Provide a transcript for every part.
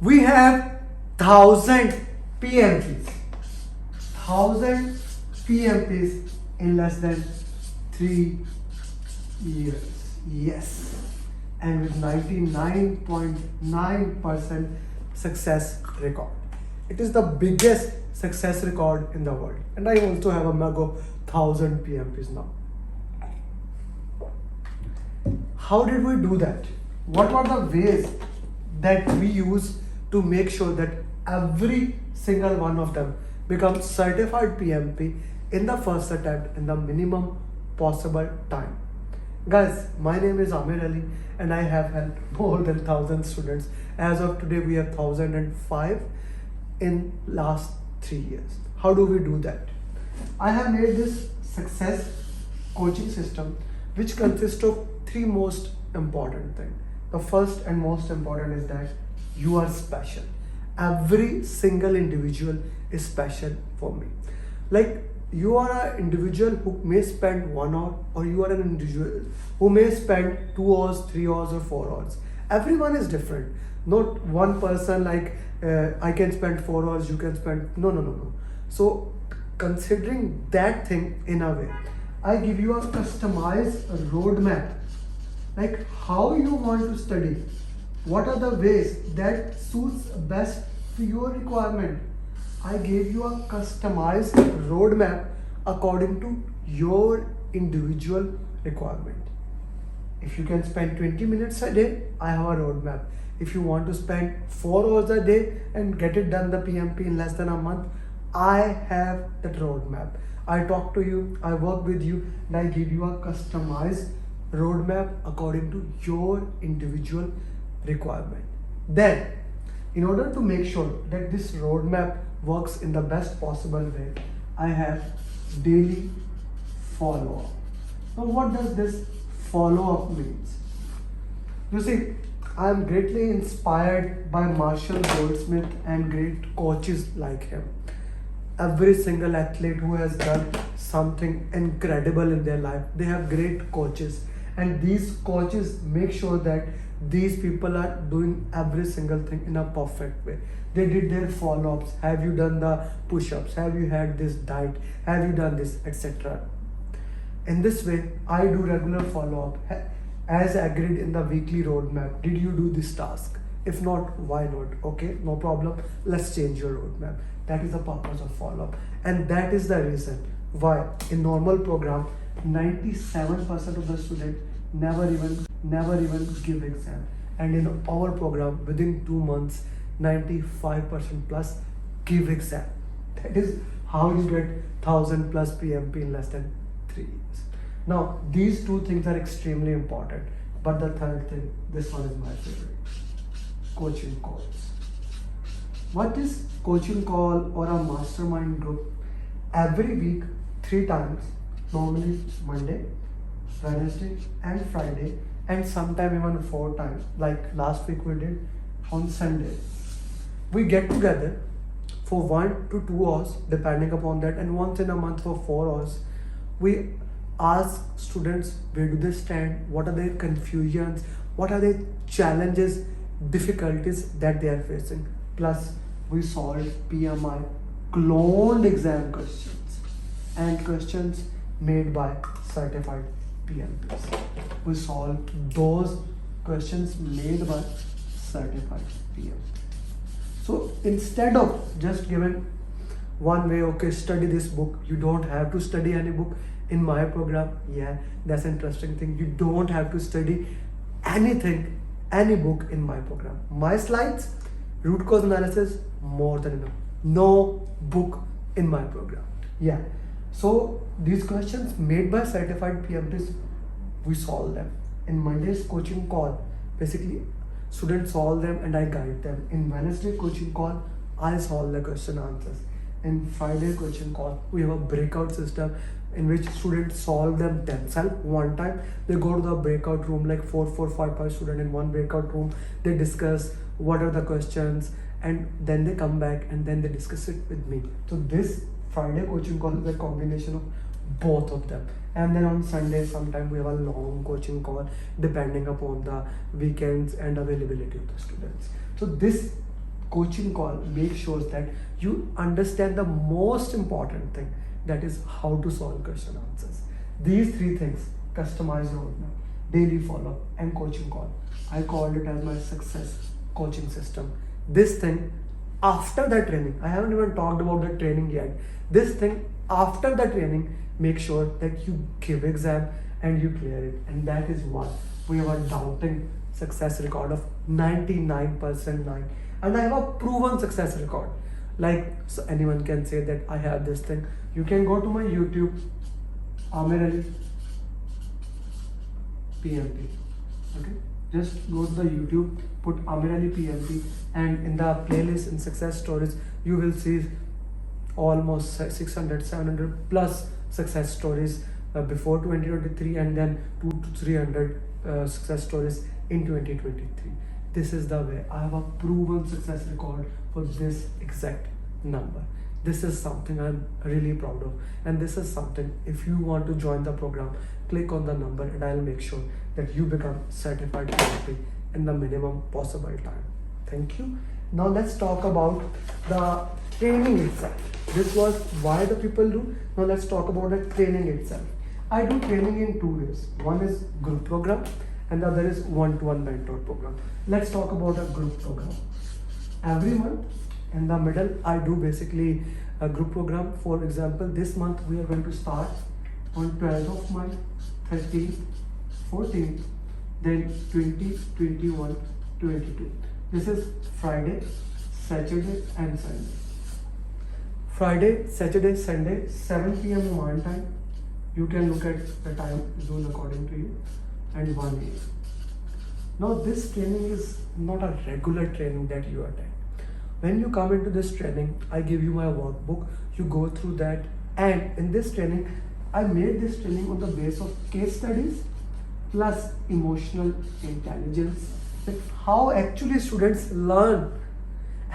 We have 1000 PMPs. 1000 PMPs in less than 3 years. Yes. And with 99.9% success record. It is the biggest success record in the world. And I also have a mega 1000 PMPs now. How did we do that? What are the ways that we use to make sure that every single one of them becomes certified PMP in the first attempt in the minimum possible time? Guys, my name is Amer Ali and I have helped more than 1000 students. As of today, we have 1005 in last 3 years. How do we do that? I have made this success coaching system which consists of three most important things. The first and most important is that you are special. Every single individual is special for me. Like, you are an individual who may spend 1 hour, or you are an individual who may spend 2 hours, 3 hours, or 4 hours. Everyone is different. Not one person like I can spend 4 hours, you can spend. No. So, considering that thing in a way, I give you a customized roadmap, like how you want to study, what are the ways that suits best to your requirement. I gave you a customized roadmap according to your individual requirement. If you can spend 20 minutes a day, I have a roadmap. If you want to spend 4 hours a day and get it done the PMP in less than a month, I have that roadmap. I talk to you, I work with you, and I give you a customized roadmap according to your individual requirement. Then, in order to make sure that this roadmap works in the best possible way, I have daily follow-up. Now, what does this follow-up means? You see, I am greatly inspired by Marshall Goldsmith and great coaches like him. Every single athlete who has done something incredible in their life, they have great coaches, and these coaches make sure that these people are doing every single thing in a perfect way. They did their follow-ups. Have you done the push-ups? Have you had this diet? Have you done this, etc. In this way, I do regular follow-up as agreed in the weekly roadmap. Did you do this task? If not, why not? Okay, no problem. Let's change your roadmap. That is the purpose of follow-up, and that is the reason why in normal program 97% of the students never even give exam, and in our program within 2 months 95% plus give exam. That is how you get 1000 plus PMP in less than 3 years. Now, these two things are extremely important, but the third thing, this one is my favorite: coaching calls. What is coaching call or a mastermind group? Every week, 3 times, normally Monday, Wednesday, and Friday, and sometime even 4 times, like last week we did on Sunday. We get together for 1 to 2 hours, depending upon that, and once in a month for 4 hours. We ask students where do they stand, what are their confusions, what are their challenges, difficulties that they are facing. Plus, we solve PMI cloned exam questions and questions made by certified PMPs. We solve those questions made by certified PMPs. So instead of just giving one way, okay, study this book, you don't have to study any book in my program. Yeah, that's an interesting thing. You don't have to study anything, any book in my program. My slides, root cause analysis, more than enough. No book in my program. Yeah. So these questions made by certified PMPs, we solve them. In Monday's coaching call, basically students solve them and I guide them. In Wednesday coaching call, I solve the question answers. In Friday coaching call, we have a breakout system in which students solve them themselves one time. They go to the breakout room, like 4, 5 students in one breakout room. They discuss what are the questions, and then they come back and then they discuss it with me. So this Friday coaching call is a combination of both of them. And then on Sunday, sometime we have a long coaching call depending upon the weekends and availability of the students. So this coaching call make sure that you understand the most important thing, that is how to solve question answers. These three things, customized roadmap, daily follow-up, and coaching call, I called it as my success coaching system. This thing, after the training, I haven't even talked about the training yet. This thing, after the training, make sure that you give exam and you clear it. And that is what we have a doubting success record of 99% 9. And I have a proven success record. Like, so anyone can say that I have this thing. You can go to my YouTube, Amer Ali PMP. Okay, just go to the YouTube, put Amer Ali PMP, and in the playlist in success stories, you will see almost 600, 700 plus success stories before 2023, and then 200 to 300 success stories in 2023. This is the way. I have a proven success record for this exact number. This is something I'm really proud of, and this is something, if you want to join the program, click on the number and I'll make sure that you become certified PMP in the minimum possible time. Thank you. Now let's talk about the training itself. This was why the people do. Now let's talk about the training itself. I do training in 2 ways. One is group program and the other is one-to-one mentor program. Let's talk about a group program. Every month in the middle, I do basically a group program. For example, this month we are going to start on 12th of March, 13th, 14th, then 20, 21, 22. This is Friday, Saturday and Sunday. Friday, Saturday, Sunday, 7 p.m. Oman time. You can look at the time zone according to you, and 1 a.m. Now this training is not a regular training that you attend. When you come into this training, I give you my workbook, you go through that, and in this training, I made this training on the base of case studies plus emotional intelligence. Like how actually students learn.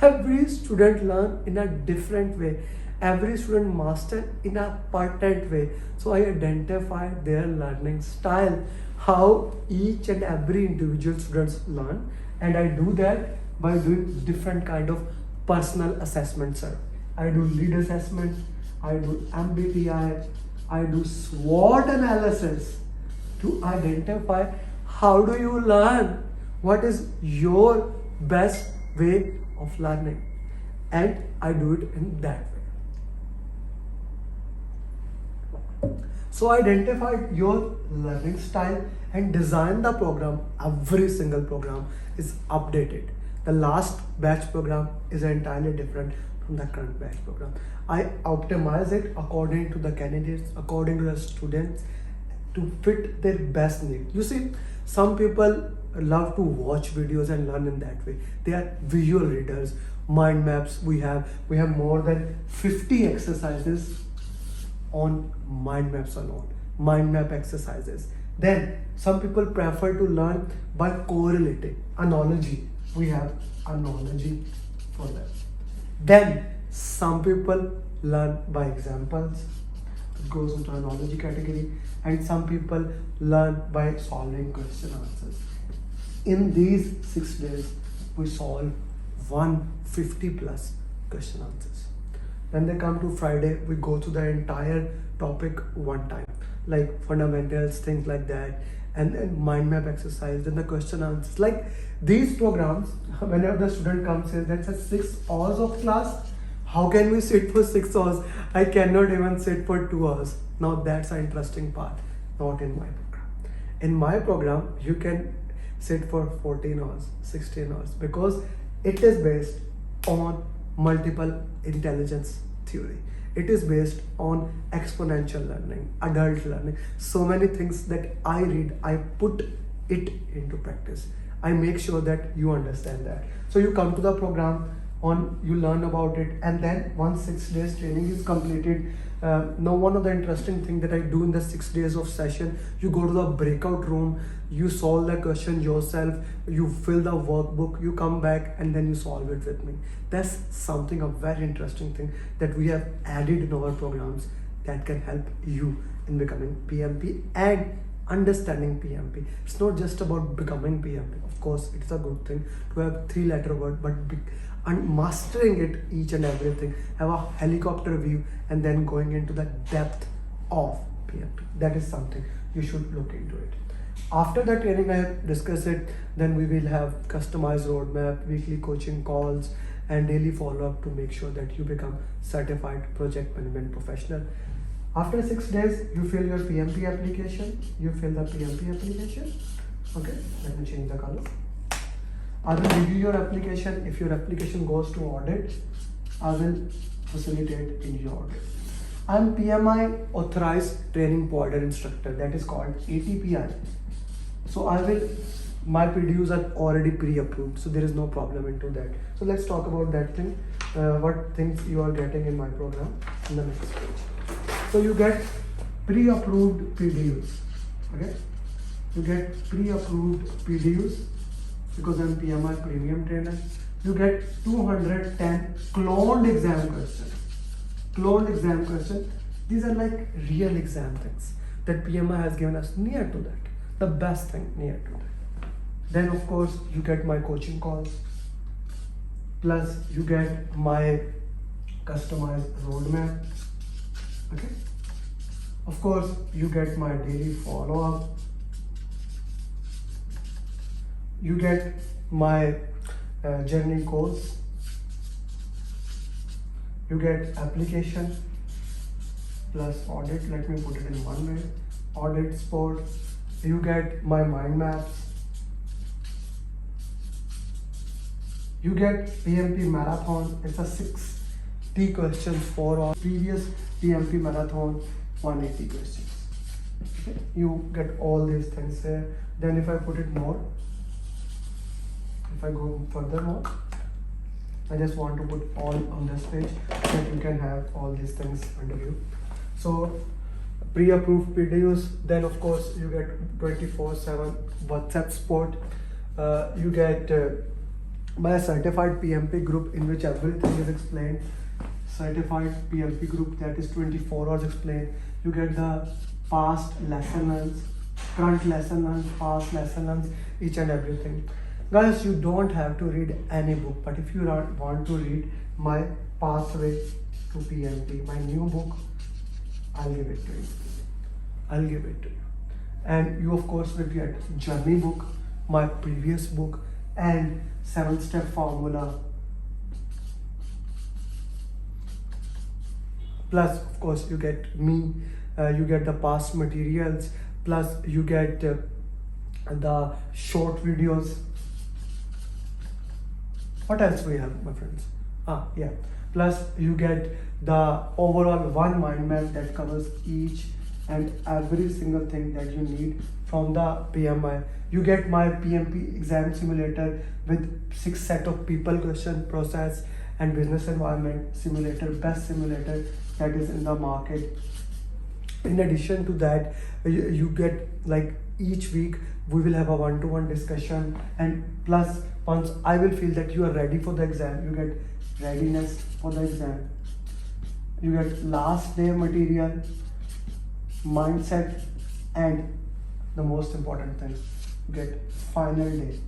Every student learn in a different way. Every student master in a patent way. So I identify their learning style, how each and every individual students learn, and I do that by doing different kind of personal assessments. I do lead assessment, I do MBTI, I do SWOT analysis to identify how do you learn, what is your best way of learning, and I do it in that way. So identify your learning style and design the program. Every single program is updated. The last batch program is entirely different from the current batch program. I optimize it according to the candidates, according to the students, to fit their best need. You see, some people love to watch videos and learn in that way. They are visual readers. Mind maps, we have more than 50 exercises on mind maps alone. Mind map exercises. Then some people prefer to learn by correlating. Analogy, we have analogy for that. Then some people learn by examples. It goes into analogy category. And some people learn by solving question answers. In these 6 days, we solve 150 plus question answers. When they come to Friday, we go through the entire topic one time, like fundamentals, things like that, and then mind map exercise, then the question answers. Like these programs, whenever the student comes in, that's a 6 hours of class. How can we sit for 6 hours? I cannot even sit for 2 hours. Now that's an interesting part, not in my program. In my program, you can sit for 14 hours, 16 hours, because it is based on multiple intelligence theory. It is based on exponential learning, adult learning. So many things that I read, I put it into practice. I make sure that you understand that. So you come to the program, you learn about it, and then once 6 days training is completed, now one of the interesting thing that I do in the 6 days of session, you go to the breakout room, you solve the question yourself, you fill the workbook, you come back, and then you solve it with me. That's something, a very interesting thing that we have added in our programs that can help you in becoming PMP and understanding PMP. It's not just about becoming PMP. Of course, it's a good thing to have three-letter word, but and mastering it each and everything, have a helicopter view, and then going into the depth of PMP. That is something you should look into it. After the training I have discussed it, then we will have customized roadmap, weekly coaching calls, and daily follow-up to make sure that you become certified project management professional. After 6 days, you fill your PMP application. You fill the PMP application. Okay, let me change the color. I will review your application. If your application goes to audit, I will facilitate in your audit. I am PMI authorized training provider instructor. That is called ATPI. So my PDUs are already pre-approved, so there is no problem into that. So let's talk about that thing, what things you are getting in my program in the next page. So you get pre-approved PDUs, okay? You get pre-approved PDUs because I'm PMI premium trainer. You get 210 cloned exam questions. Cloned exam questions. These are like real exam things that PMI has given us near to that. The best thing near to that. Then of course you get my coaching calls, plus you get my customized roadmap. Okay. Of course you get my daily follow-up. You get my journey course. You get application plus audit. Let me put it in one way. Audit sport. You get my mind maps. You get PMP marathon. It's a 60 questions for all previous PMP marathon, 180 questions. Okay. You get all these things there. Then if I put it more, if I go further more, I just want to put all on this page so that you can have all these things under you. So pre-approved PDUs, then of course you get 24/7 WhatsApp support. You get my certified PMP group in which everything is explained. Certified PMP group that is 24 hours explained. You get the past lesson learns, current lesson learns, past lesson learns, each and everything. Guys, you don't have to read any book, but if you want to read my pathway to PMP, my new book, I'll give it to you. I'll give it to you. And you of course will get journey book, my previous book, and 7-step formula. Plus of course you get me, you get the past materials, plus you get the short videos. What else we have, my friends? Yeah. Plus you get the overall one mind map that covers each and every single thing that you need from the PMI. You get my PMP exam simulator with 6 set of people, question, process, and business environment simulator, best simulator that is in the market. In addition to that, you get like each week we will have a one-to-one discussion, and plus once I will feel that you are ready for the exam, you get readiness for the exam. You get last day material, mindset, and the most important thing, you get final day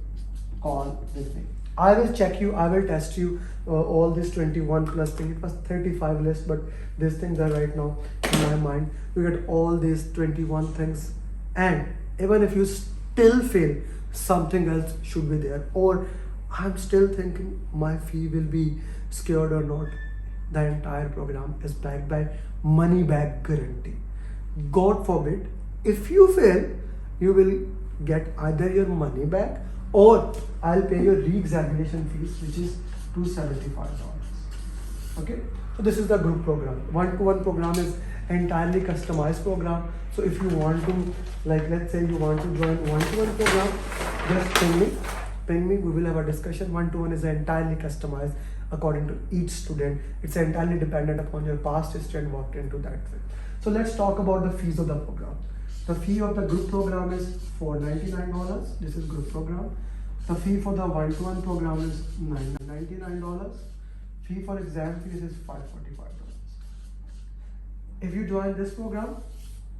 call with me. I will check you, I will test you all these 21 plus things. It was 35 list, but these things are right now in my mind. You get all these 21 things, and even if you still fail, something else should be there, or I'm still thinking my fee will be scared or not. The entire program is backed by money back guarantee. God forbid, if you fail, you will get either your money back or I'll pay your re-examination fees, which is $275. Okay, so this is the group program. One-to-one program is entirely customized program. So if you want to, like, let's say you want to join one-to-one program, just ping me, we will have a discussion. One-to-one is entirely customized according to each student. It's entirely dependent upon your past history and worked into that way. So let's talk about the fees of the program. The fee of the group program is $499. This is group program. The fee for the one-to-one program is $999. Fee for exam fees is $545. If you join this program,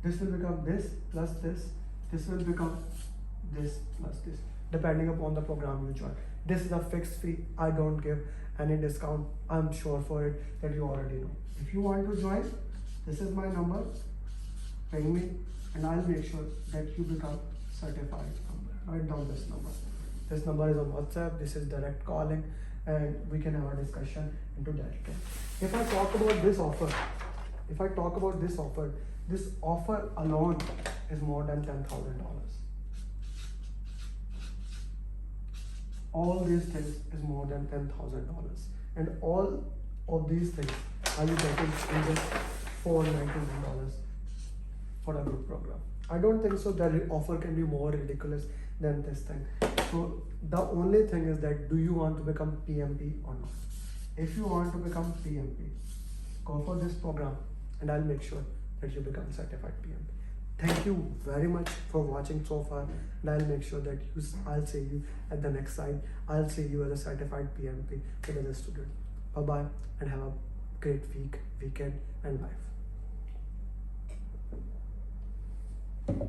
this will become this plus this this will become this plus this, depending upon the program you join. This is a fixed fee. I don't give any discount. I'm sure for it that you already know. If you want to join, this is my number. Ring me and I'll make sure that you become certified. Write down this number. This number is on WhatsApp. This is direct calling and we can have a discussion into that. If I talk about this offer, this offer alone is more than $10,000. All these things is more than $10,000, and all of these things are you getting in just $499 for a group program. I don't think so that offer can be more ridiculous than this thing. So the only thing is that, do you want to become PMP or not? If you want to become PMP, go for this program and I'll make sure that you become certified PMP. Thank you very much for watching so far, and I'll make sure that I'll see you at the next slide. I'll see you as a certified PMP with a student. Bye bye and have a great weekend and life.